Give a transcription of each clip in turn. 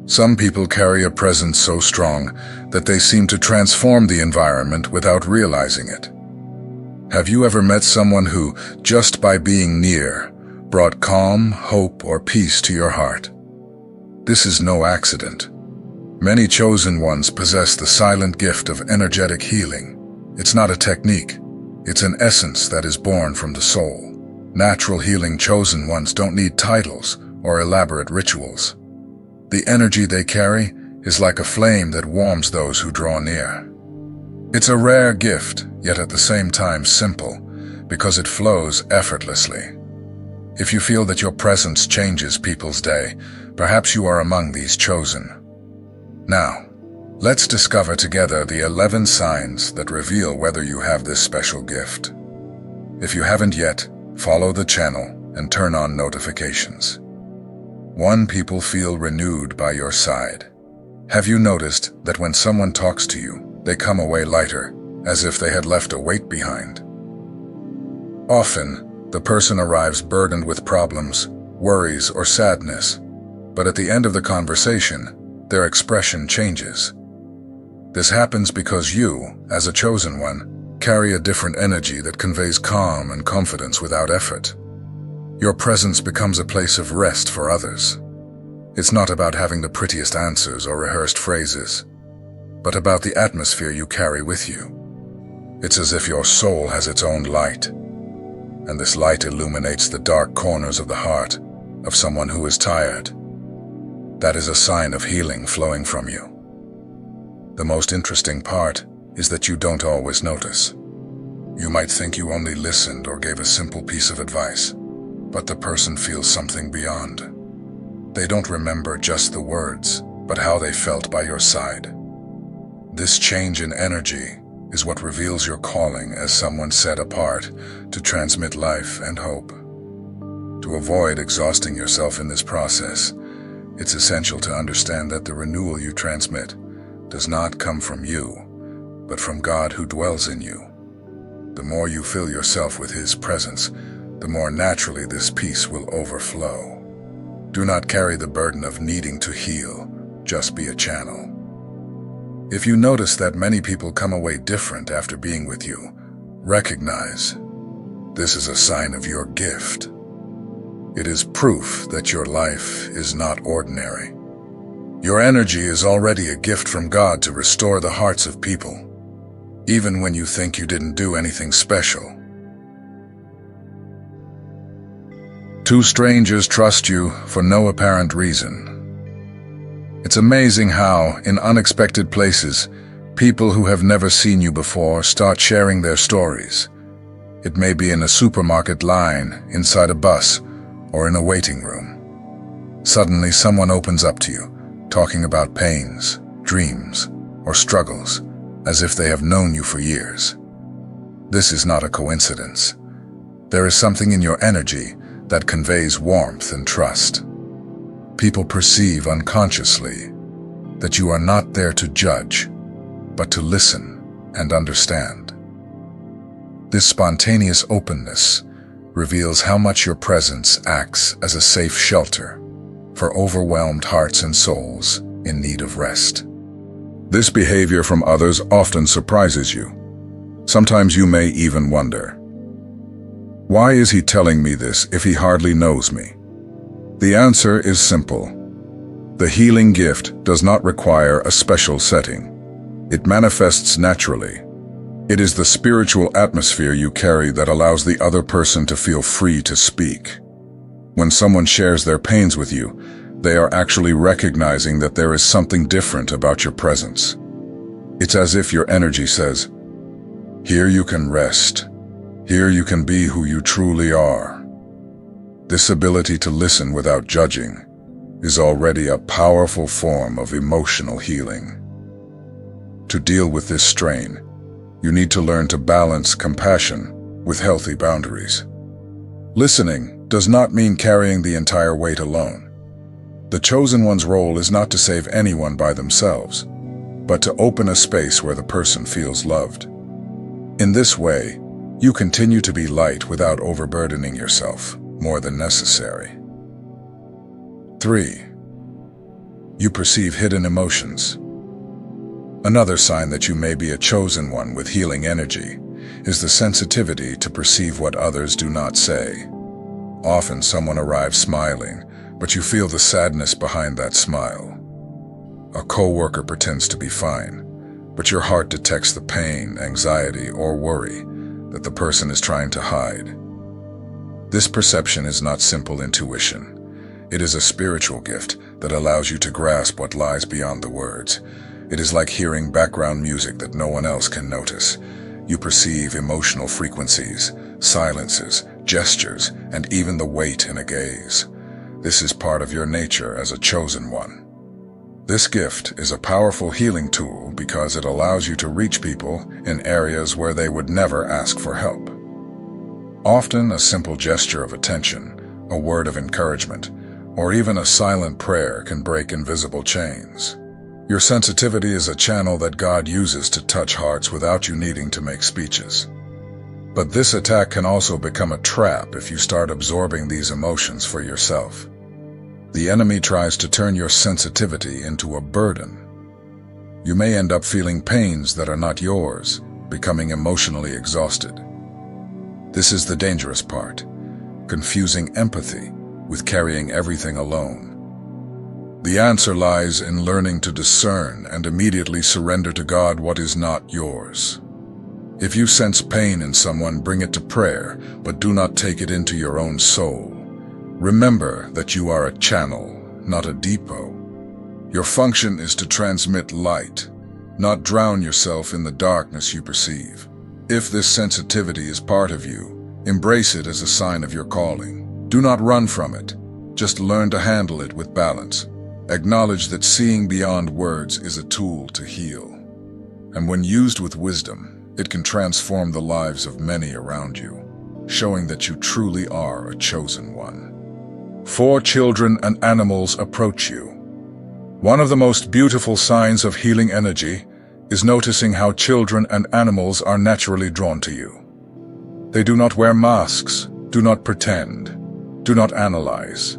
Some people carry a presence so strong that they seem to transform the environment without realizing it. Have you ever met someone who, just by being near, brought calm, hope, or peace to your heart? This is no accident. Many chosen ones possess the silent gift of energetic healing. It's not a technique. It's an essence that is born from the soul. Natural healing chosen ones don't need titles or elaborate rituals. The energy they carry is like a flame that warms those who draw near. It's a rare gift, yet at the same time simple, because it flows effortlessly. If you feel that your presence changes people's day, perhaps you are among these chosen. Now, let's discover together the 11 signs that reveal whether you have this special gift. If you haven't yet, follow the channel and turn on notifications. 1. People feel renewed by your side. Have you noticed that when someone talks to you, they come away lighter, as if they had left a weight behind? Often, the person arrives burdened with problems, worries, or sadness, but at the end of the conversation, their expression changes. This happens because you, as a chosen one, carry a different energy that conveys calm and confidence without effort. Your presence becomes a place of rest for others. It's not about having the prettiest answers or rehearsed phrases, but about the atmosphere you carry with you. It's as if your soul has its own light, and this light illuminates the dark corners of the heart of someone who is tired. That is a sign of healing flowing from you. The most interesting part is that you don't always notice. You might think you only listened or gave a simple piece of advice, but the person feels something beyond. They don't remember just the words, but how they felt by your side. This change in energy is what reveals your calling as someone set apart to transmit life and hope. To avoid exhausting yourself in this process, it's essential to understand that the renewal you transmit does not come from you, but from God who dwells in you. The more you fill yourself with His presence, the more naturally this peace will overflow. Do not carry the burden of needing to heal, just be a channel. If you notice that many people come away different after being with you, recognize this is a sign of your gift. It is proof that your life is not ordinary. Your energy is already a gift from God to restore the hearts of people, even when you think you didn't do anything special. 2 strangers trust you for no apparent reason. It's amazing how, in unexpected places, people who have never seen you before start sharing their stories. It may be in a supermarket line, inside a bus, or in a waiting room. Suddenly, someone opens up to you, talking about pains, dreams, or struggles, as if they have known you for years. This is not a coincidence. There is something in your energy that conveys warmth and trust. People perceive unconsciously that you are not there to judge, but to listen and understand. This spontaneous openness reveals how much your presence acts as a safe shelter for overwhelmed hearts and souls in need of rest. This behavior from others often surprises you. Sometimes you may even wonder, why is he telling me this if he hardly knows me? The answer is simple. The healing gift does not require a special setting. It manifests naturally. It is the spiritual atmosphere you carry that allows the other person to feel free to speak. When someone shares their pains with you, they are actually recognizing that there is something different about your presence. It's as if your energy says, "Here you can rest. Here you can be who you truly are." This ability to listen without judging is already a powerful form of emotional healing. To deal with this strain, you need to learn to balance compassion with healthy boundaries. Listening does not mean carrying the entire weight alone. The chosen one's role is not to save anyone by themselves, but to open a space where the person feels loved. In this way, you continue to be light without overburdening yourself more than necessary. 3. You perceive hidden emotions. Another sign that you may be a chosen one with healing energy is the sensitivity to perceive what others do not say. Often someone arrives smiling, but you feel the sadness behind that smile. A co-worker pretends to be fine, but your heart detects the pain, anxiety, or worry that the person is trying to hide. This perception is not simple intuition. It is a spiritual gift that allows you to grasp what lies beyond the words. It is like hearing background music that no one else can notice. You perceive emotional frequencies, silences, gestures, and even the weight in a gaze. This is part of your nature as a chosen one. This gift is a powerful healing tool because it allows you to reach people in areas where they would never ask for help. Often a simple gesture of attention, a word of encouragement, or even a silent prayer can break invisible chains. Your sensitivity is a channel that God uses to touch hearts without you needing to make speeches. But this attack can also become a trap if you start absorbing these emotions for yourself. The enemy tries to turn your sensitivity into a burden. You may end up feeling pains that are not yours, becoming emotionally exhausted. This is the dangerous part, confusing empathy with carrying everything alone. The answer lies in learning to discern and immediately surrender to God what is not yours. If you sense pain in someone, bring it to prayer, but do not take it into your own soul. Remember that you are a channel, not a depot. Your function is to transmit light, not drown yourself in the darkness you perceive. If this sensitivity is part of you, embrace it as a sign of your calling. Do not run from it. Just learn to handle it with balance. Acknowledge that seeing beyond words is a tool to heal. And when used with wisdom, it can transform the lives of many around you, showing that you truly are a chosen one. 4 children and animals approach you. One of the most beautiful signs of healing energy is noticing how children and animals are naturally drawn to you. They do not wear masks, do not pretend, do not analyze.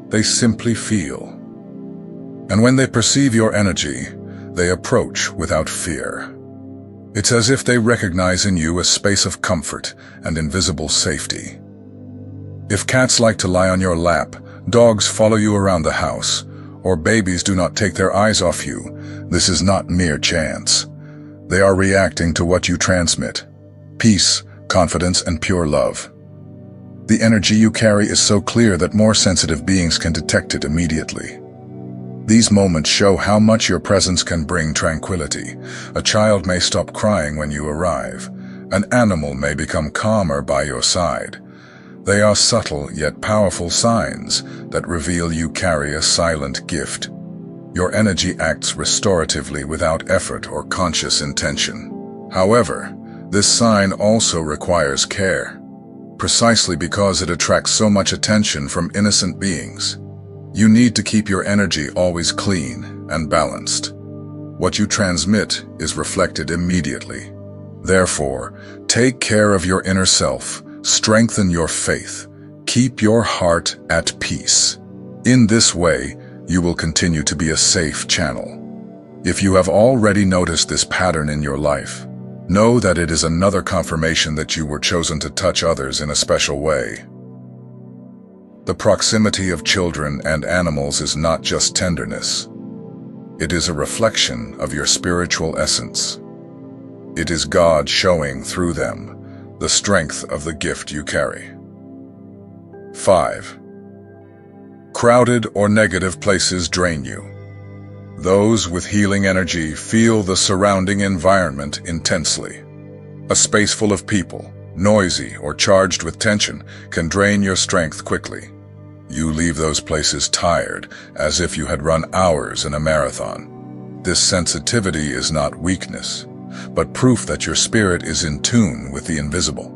They simply feel. And when they perceive your energy, they approach without fear. It's as if they recognize in you a space of comfort and invisible safety. If cats like to lie on your lap, dogs follow you around the house, or babies do not take their eyes off you, this is not mere chance. They are reacting to what you transmit: peace, confidence, and pure love. The energy you carry is so clear that more sensitive beings can detect it immediately. These moments show how much your presence can bring tranquility. A child may stop crying when you arrive. An animal may become calmer by your side. They are subtle yet powerful signs that reveal you carry a silent gift. Your energy acts restoratively without effort or conscious intention. However, this sign also requires care, precisely because it attracts so much attention from innocent beings. You need to keep your energy always clean and balanced. What you transmit is reflected immediately. Therefore, take care of your inner self, strengthen your faith, keep your heart at peace. In this way, you will continue to be a safe channel. If you have already noticed this pattern in your life, know that it is another confirmation that you were chosen to touch others in a special way. The proximity of children and animals is not just tenderness. It is a reflection of your spiritual essence. It is God showing through them the strength of the gift you carry. 5. Crowded or negative places drain you. Those with healing energy feel the surrounding environment intensely. A space full of people, noisy or charged with tension, can drain your strength quickly. You leave those places tired, as if you had run hours in a marathon. This sensitivity is not weakness, but proof that your spirit is in tune with the invisible.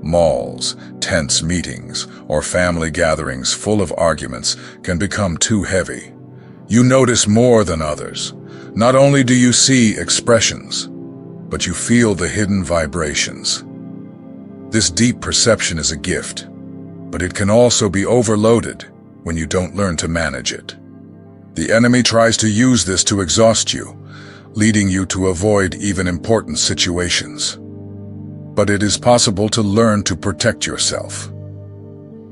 Malls, tense meetings, or family gatherings full of arguments can become too heavy. You notice more than others. Not only do you see expressions, but you feel the hidden vibrations. This deep perception is a gift, but it can also be overloaded when you don't learn to manage it. The enemy tries to use this to exhaust you, leading you to avoid even important situations. But it is possible to learn to protect yourself.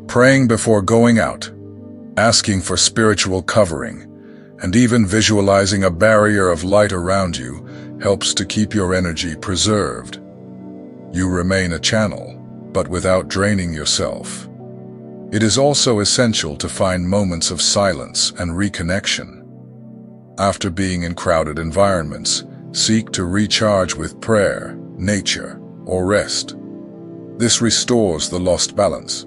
Praying before going out, asking for spiritual covering, and even visualizing a barrier of light around you helps to keep your energy preserved. You remain a channel, but without draining yourself. It is also essential to find moments of silence and reconnection. After being in crowded environments, seek to recharge with prayer, nature, or rest. This restores the lost balance.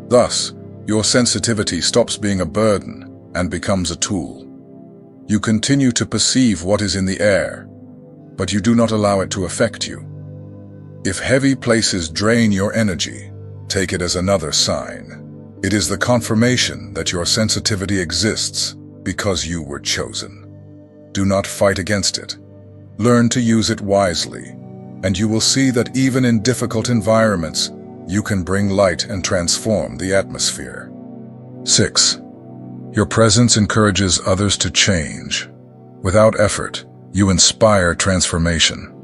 Thus, your sensitivity stops being a burden and becomes a tool. You continue to perceive what is in the air, but you do not allow it to affect you. If heavy places drain your energy, take it as another sign. It is the confirmation that your sensitivity exists because you were chosen. Do not fight against it. Learn to use it wisely, and you will see that even in difficult environments, you can bring light and transform the atmosphere. 6. Your presence encourages others to change. Without effort, you inspire transformation.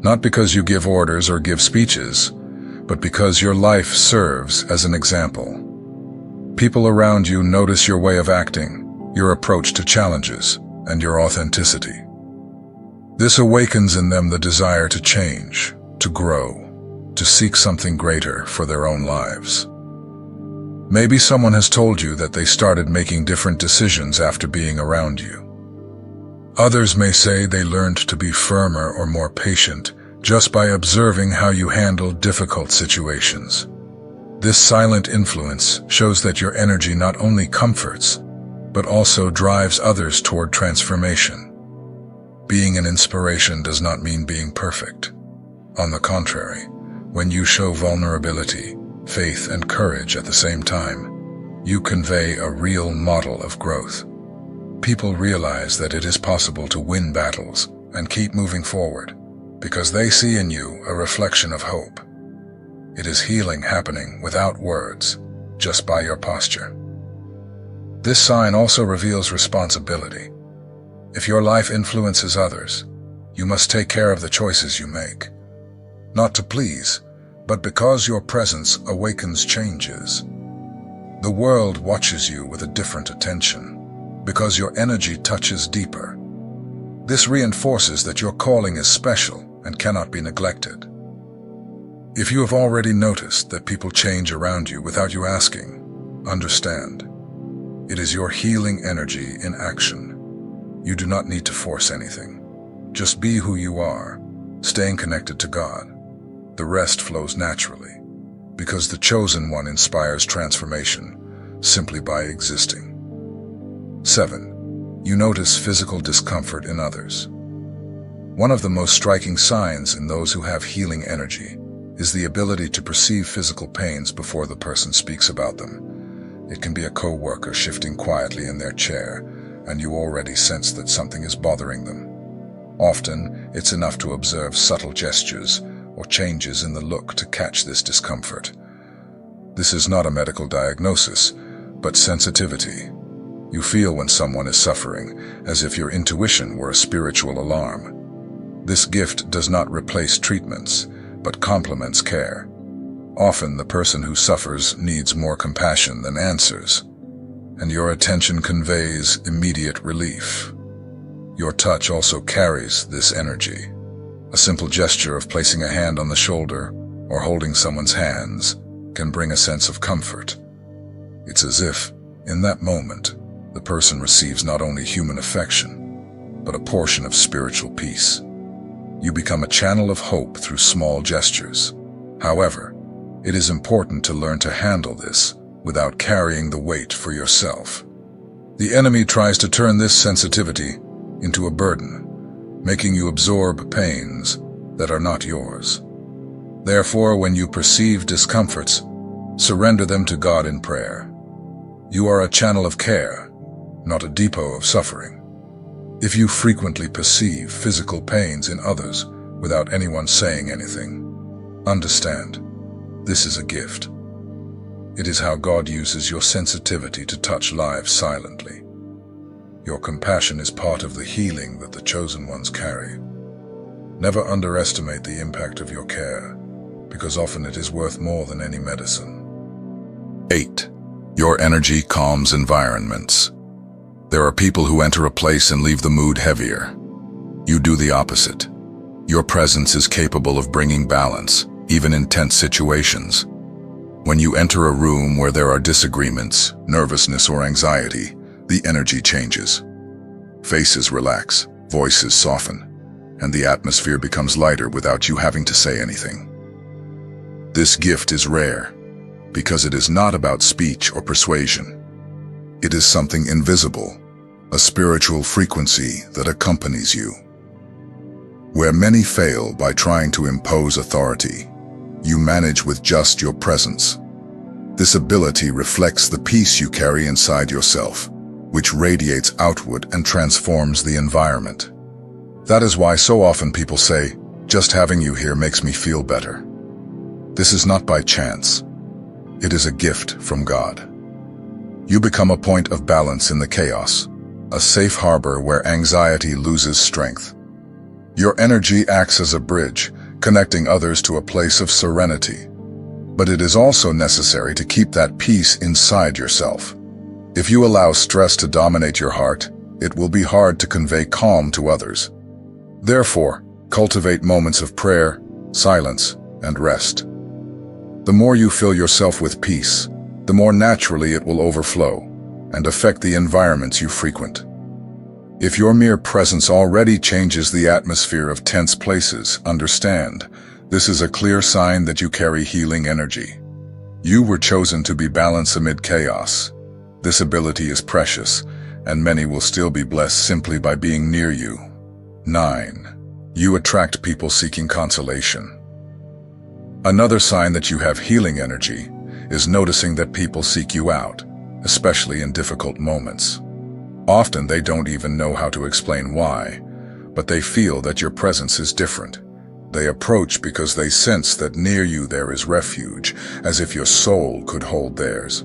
Not because you give orders or give speeches, but because your life serves as an example. People around you notice your way of acting, your approach to challenges, and your authenticity. This awakens in them the desire to change, to grow, to seek something greater for their own lives. Maybe someone has told you that they started making different decisions after being around you. Others may say they learned to be firmer or more patient just by observing how you handle difficult situations. This silent influence shows that your energy not only comforts, but also drives others toward transformation. Being an inspiration does not mean being perfect. On the contrary, when you show vulnerability, faith, and courage at the same time, you convey a real model of growth. People realize that it is possible to win battles and keep moving forward because they see in you a reflection of hope. It is healing happening without words, just by your posture. This sign also reveals responsibility. If your life influences others, you must take care of the choices you make. Not to please, but because your presence awakens changes. The world watches you with a different attention, because your energy touches deeper. This reinforces that your calling is special and cannot be neglected. If you have already noticed that people change around you without you asking, understand. It is your healing energy in action. You do not need to force anything. Just be who you are, staying connected to God. The rest flows naturally, because the chosen one inspires transformation simply by existing. 7. You notice physical discomfort in others. One of the most striking signs in those who have healing energy is the ability to perceive physical pains before the person speaks about them. It can be a co-worker shifting quietly in their chair, and you already sense that something is bothering them. Often, it's enough to observe subtle gestures or changes in the look to catch this discomfort. This is not a medical diagnosis, but sensitivity. You feel when someone is suffering, as if your intuition were a spiritual alarm. This gift does not replace treatments, but complements care. Often the person who suffers needs more compassion than answers, and your attention conveys immediate relief. Your touch also carries this energy. A simple gesture of placing a hand on the shoulder or holding someone's hands can bring a sense of comfort. It's as if, in that moment, the person receives not only human affection, but a portion of spiritual peace. You become a channel of hope through small gestures. However, it is important to learn to handle this without carrying the weight for yourself. The enemy tries to turn this sensitivity into a burden, making you absorb pains that are not yours. Therefore, when you perceive discomforts, surrender them to God in prayer. You are a channel of care, not a depot of suffering. If you frequently perceive physical pains in others without anyone saying anything, understand, this is a gift. It is how God uses your sensitivity to touch lives silently. Your compassion is part of the healing that the chosen ones carry. Never underestimate the impact of your care, because often it is worth more than any medicine. 8. Your energy calms environments. There are people who enter a place and leave the mood heavier. You do the opposite. Your presence is capable of bringing balance, even in tense situations. When you enter a room where there are disagreements, nervousness, or anxiety, the energy changes. Faces relax, voices soften, and the atmosphere becomes lighter without you having to say anything. This gift is rare, because it is not about speech or persuasion. It is something invisible, a spiritual frequency that accompanies you. Where many fail by trying to impose authority, you manage with just your presence. This ability reflects the peace you carry inside yourself, which radiates outward and transforms the environment. That is why so often people say, "Just having you here makes me feel better." This is not by chance. It is a gift from God. You become a point of balance in the chaos, a safe harbor where anxiety loses strength. Your energy acts as a bridge, connecting others to a place of serenity. But it is also necessary to keep that peace inside yourself. If you allow stress to dominate your heart, it will be hard to convey calm to others. Therefore, cultivate moments of prayer, silence, and rest. The more you fill yourself with peace, the more naturally it will overflow and affect the environments you frequent. If your mere presence already changes the atmosphere of tense places, understand, this is a clear sign that you carry healing energy. You were chosen to be balance amid chaos. This ability is precious, and many will still be blessed simply by being near you. 9. You attract people seeking consolation. Another sign that you have healing energy is noticing that people seek you out, especially in difficult moments. Often they don't even know how to explain why, but they feel that your presence is different. They approach because they sense that near you there is refuge, as if your soul could hold theirs.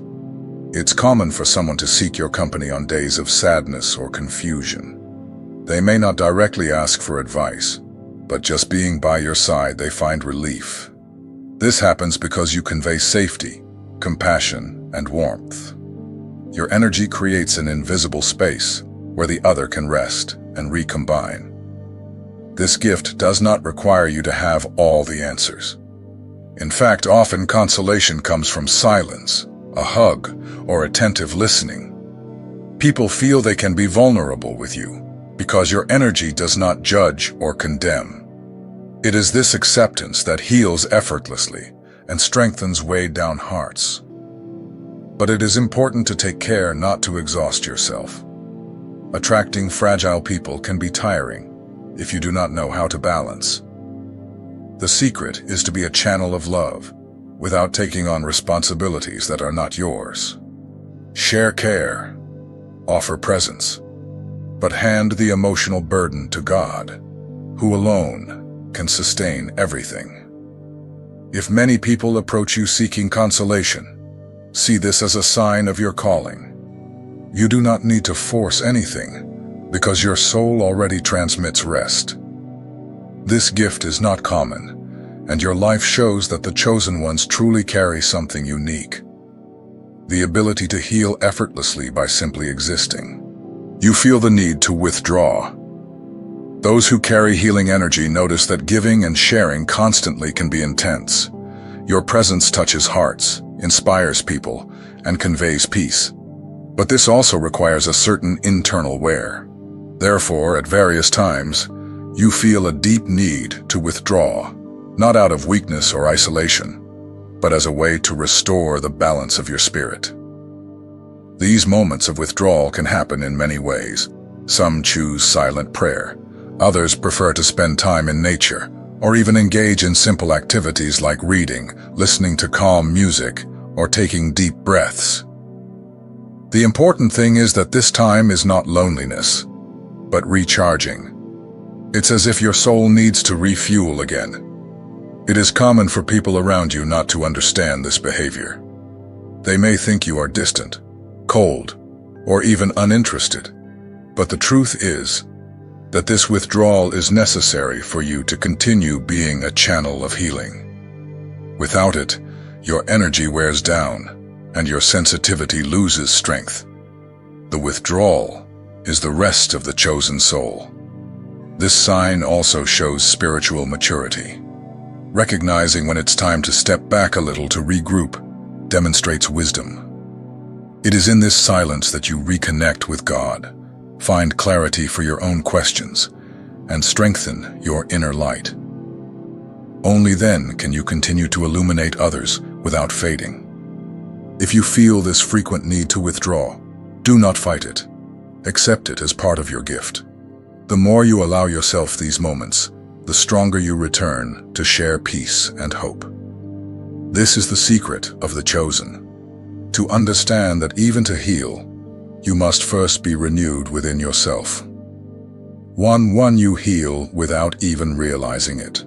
It's common for someone to seek your company on days of sadness or confusion. They may not directly ask for advice, but just being by your side they find relief. This happens because you convey safety, compassion, and warmth. Your energy creates an invisible space where the other can rest and recombine. This gift does not require you to have all the answers. In fact, often consolation comes from silence, a hug, or attentive listening. People feel they can be vulnerable with you because your energy does not judge or condemn. It is this acceptance that heals effortlessly and strengthens weighed down hearts. But it is important to take care not to exhaust yourself. Attracting fragile people can be tiring if you do not know how to balance. The secret is to be a channel of love without taking on responsibilities that are not yours. Share care, offer presence, but hand the emotional burden to God, who alone can sustain everything. If many people approach you seeking consolation, see this as a sign of your calling. You do not need to force anything, because your soul already transmits rest. This gift is not common, and your life shows that the chosen ones truly carry something unique. The ability to heal effortlessly by simply existing. You feel the need to withdraw. Those who carry healing energy notice that giving and sharing constantly can be intense. Your presence touches hearts, inspires people, and conveys peace. But this also requires a certain internal wear. Therefore, at various times, you feel a deep need to withdraw, not out of weakness or isolation, but as a way to restore the balance of your spirit. These moments of withdrawal can happen in many ways. Some choose silent prayer. Others prefer to spend time in nature, or even engage in simple activities like reading, listening to calm music, or taking deep breaths. The important thing is that this time is not loneliness, but recharging. It's as if your soul needs to refuel again. It is common for people around you not to understand this behavior. They may think you are distant, cold, or even uninterested. But the truth is that this withdrawal is necessary for you to continue being a channel of healing. Without it, your energy wears down and your sensitivity loses strength. The withdrawal is the rest of the chosen soul. This sign also shows spiritual maturity. Recognizing when it's time to step back a little to regroup demonstrates wisdom. It is in this silence that you reconnect with God, find clarity for your own questions, and strengthen your inner light. Only then can you continue to illuminate others without fading. If you feel this frequent need to withdraw, do not fight it. Accept it as part of your gift. The more you allow yourself these moments, the stronger you return to share peace and hope. This is the secret of the chosen. To understand that even to heal, you must first be renewed within yourself. One you heal without even realizing it.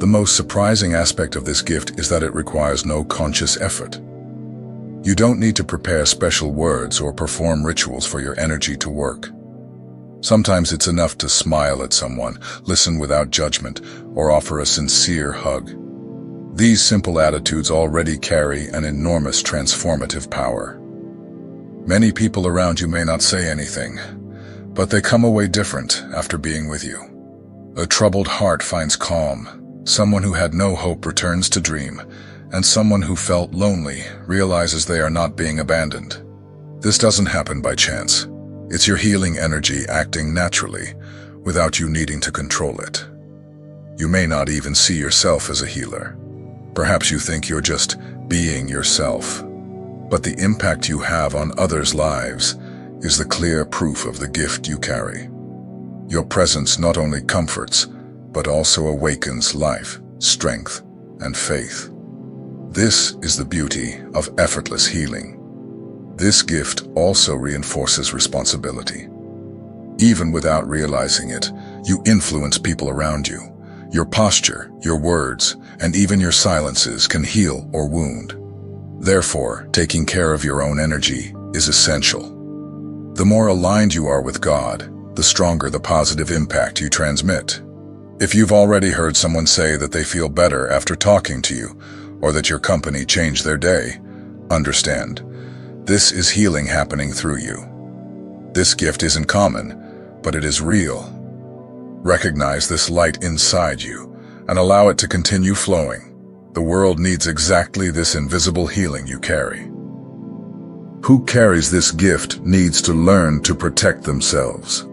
The most surprising aspect of this gift is that it requires no conscious effort. You don't need to prepare special words or perform rituals for your energy to work. Sometimes it's enough to smile at someone, listen without judgment, or offer a sincere hug. These simple attitudes already carry an enormous transformative power. Many people around you may not say anything, but they come away different after being with you. A troubled heart finds calm, someone who had no hope returns to dream, and someone who felt lonely realizes they are not being abandoned. This doesn't happen by chance. It's your healing energy acting naturally, without you needing to control it. You may not even see yourself as a healer. Perhaps you think you're just being yourself. But the impact you have on others' lives is the clear proof of the gift you carry. Your presence not only comforts, but also awakens life, strength, and faith. This is the beauty of effortless healing. This gift also reinforces responsibility. Even without realizing it, you influence people around you. Your posture, your words, and even your silences can heal or wound. Therefore, taking care of your own energy is essential. The more aligned you are with God, the stronger the positive impact you transmit. If you've already heard someone say that they feel better after talking to you, or that your company changed their day, understand, this is healing happening through you. This gift isn't common, but it is real. Recognize this light inside you and allow it to continue flowing. The world needs exactly this invisible healing you carry. Who carries this gift needs to learn to protect themselves.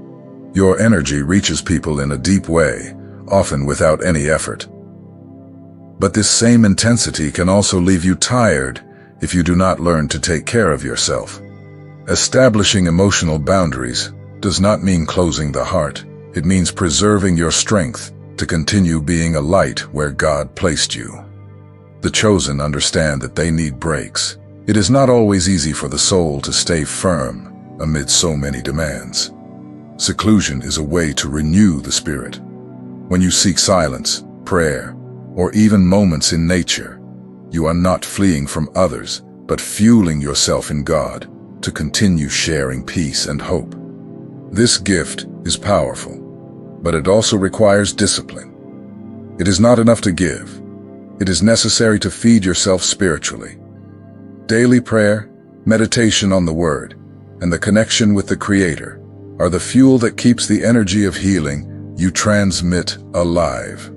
Your energy reaches people in a deep way, often without any effort. But this same intensity can also leave you tired if you do not learn to take care of yourself. Establishing emotional boundaries does not mean closing the heart. It means preserving your strength to continue being a light where God placed you. The chosen understand that they need breaks. It is not always easy for the soul to stay firm amid so many demands. Seclusion is a way to renew the spirit. When you seek silence, prayer, or even moments in nature, you are not fleeing from others, but fueling yourself in God to continue sharing peace and hope. This gift is powerful, but it also requires discipline. It is not enough to give. It is necessary to feed yourself spiritually. Daily prayer, meditation on the Word, and the connection with the Creator are the fuel that keeps the energy of healing you transmit alive.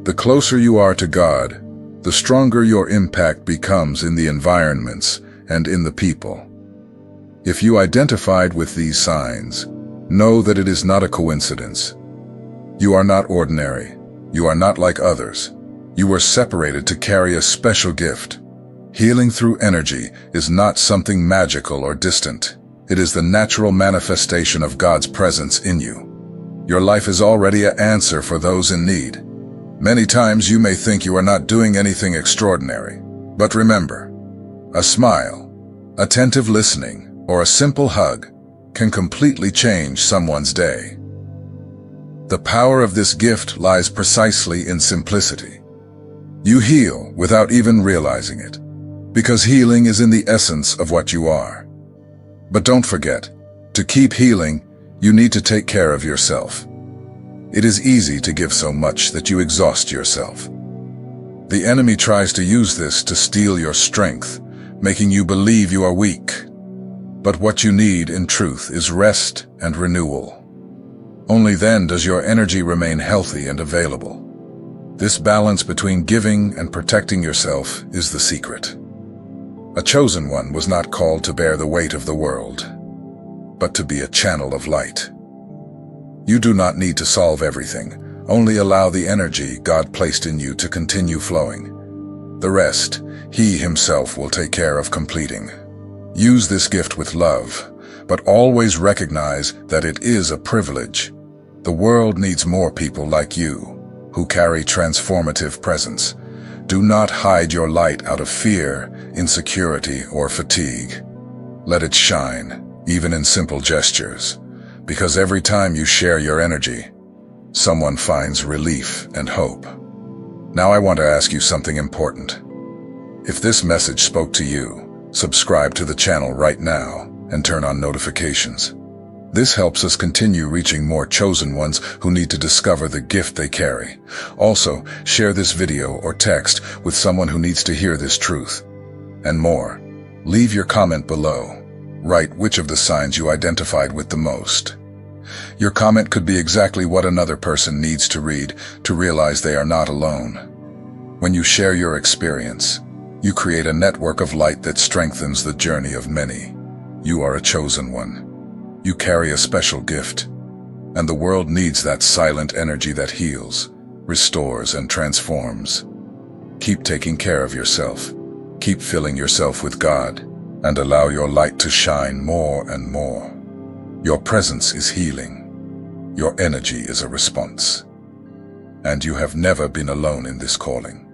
The closer you are to God, the stronger your impact becomes in the environments and in the people. If you identified with these signs, know that it is not a coincidence. You are not ordinary. You are not like others. You were separated to carry a special gift. Healing through energy is not something magical or distant. It is the natural manifestation of God's presence in you. Your life is already an answer for those in need. Many times you may think you are not doing anything extraordinary, but remember, a smile, attentive listening, or a simple hug can completely change someone's day. The power of this gift lies precisely in simplicity. You heal without even realizing it, because healing is in the essence of what you are. But don't forget, To keep healing, you need to take care of yourself. It is easy to give so much that you exhaust yourself. The enemy tries to use this to steal your strength, making you believe you are weak. But what you need in truth is rest and renewal. Only then does your energy remain healthy and available. This balance between giving and protecting yourself is the secret. A chosen one was not called to bear the weight of the world, but to be a channel of light. You do not need to solve everything, only allow the energy God placed in you to continue flowing. The rest, He Himself will take care of completing. Use this gift with love, but always recognize that it is a privilege. The world needs more people like you, who carry transformative presence. Do not hide your light out of fear, insecurity, or fatigue. Let it shine, even in simple gestures, because every time you share your energy, someone finds relief and hope. Now I want to ask you something important. If this message spoke to you, subscribe to the channel right now and turn on notifications. This helps us continue reaching more chosen ones who need to discover the gift they carry. Also, share this video or text with someone who needs to hear this truth. And more. Leave your comment below. Write which of the signs you identified with the most. Your comment could be exactly what another person needs to read to realize they are not alone. When you share your experience, you create a network of light that strengthens the journey of many. You are a chosen one. You carry a special gift, and the world needs that silent energy that heals, restores, and transforms. Keep taking care of yourself. Keep filling yourself with God, and allow your light to shine more and more. Your presence is healing. Your energy is a response. And you have never been alone in this calling.